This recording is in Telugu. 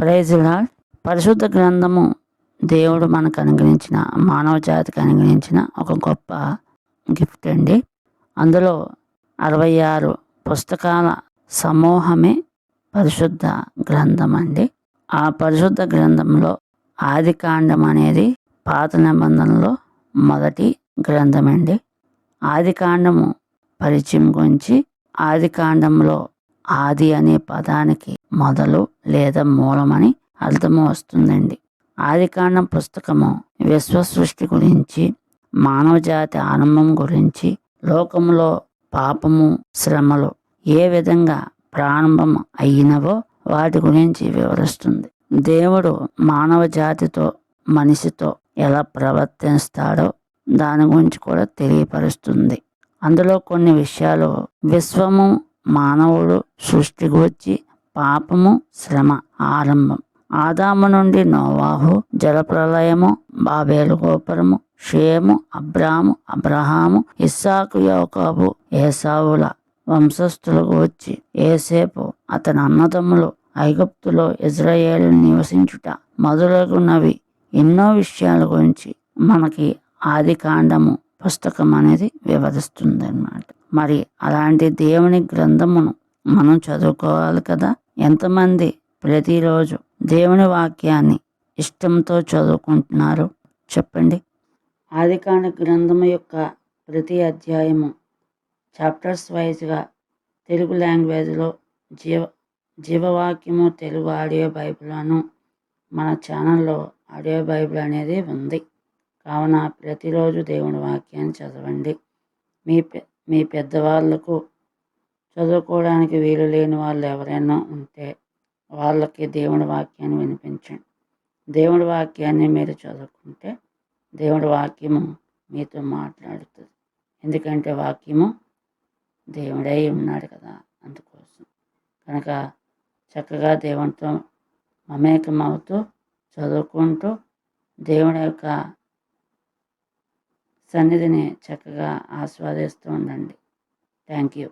Praise lord. పరిశుద్ధ గ్రంథము దేవుడు మనకు అనుగ్రహించిన, మానవ జాతికి అనుగ్రహించిన ఒక గొప్ప గిఫ్ట్ అండి. అందులో 66 పుస్తకాల సమూహమే పరిశుద్ధ గ్రంథం అండి. ఆ పరిశుద్ధ గ్రంథంలో ఆది కాండం అనేది పాత నిబంధనలో మొదటి గ్రంథం అండి. ఆది కాండము పరిచయం గురించి, ఆది కాండంలో ఆది అనే పదానికి మొదలు లేదా మూలమని అర్థము వస్తుందండి. ఆది కాండం పుస్తకము విశ్వ సృష్టి గురించి, మానవ జాతి ఆరంభం గురించి, లోకంలో పాపము శ్రమలు ఏ విధంగా ప్రారంభం అయినవో వాటి గురించి వివరిస్తుంది. దేవుడు మానవ జాతితో, మనిషితో ఎలా ప్రవర్తిస్తాడో దాని గురించి కూడా తెలియపరుస్తుంది. అందులో కొన్ని విషయాలు విశ్వము, మానవుడు సృష్టి గురించి, పాపము, శ్రమ ఆరంభం, ఆదాము నుండి నోవాహు, జలప్రలయము, బాబేలు గోపురము, షేము, అబ్రహాము, ఇస్సాకు, యాకోబు, ఏసావుల వంశస్థులకు వచ్చి, ఏసేపు, అతని అన్నదమ్ములు, ఐగుప్తులో ఇజ్రాయేలు నివసించుట మొదలగునవి ఎన్నో విషయాల గురించి మనకి ఆది కాండము పుస్తకం అనేది వివరిస్తుంది అన్నమాట. మరి అలాంటి దేవుని గ్రంథమును మనం చదువుకోవాలి కదా. ఎంతమంది ప్రతిరోజు దేవుని వాక్యాన్ని ఇష్టంతో చదువుకుంటున్నారు చెప్పండి. ఆదికాండ గ్రంథము యొక్క ప్రతి అధ్యాయము చాప్టర్స్ వైజ్గా తెలుగు లాంగ్వేజ్లో జీవవాక్యము తెలుగు ఆడియో బైబిల్ అను మన ఛానల్లో ఆడియో బైబిల్ అనేది ఉంది. కావున ప్రతిరోజు దేవుని వాక్యాన్ని చదవండి. మీ పెద్దవాళ్ళకు చదువుకోవడానికి వీలు లేని వాళ్ళు ఎవరైనా ఉంటే వాళ్ళకి దేవుని వాక్యాన్ని వినిపించండి. దేవుడి వాక్యాన్ని మీరు చదువుకుంటే దేవుడి వాక్యము మీతో మాట్లాడుతుంది. ఎందుకంటే వాక్యము దేవుడై ఉన్నాడు కదా, అందుకోసం. కనుక చక్కగా దేవునితో మమేకమవుతూ చదువుకుంటూ దేవుని యొక్క సన్నిధిని చక్కగా ఆస్వాదిస్తూ ఉండండి. Thank you.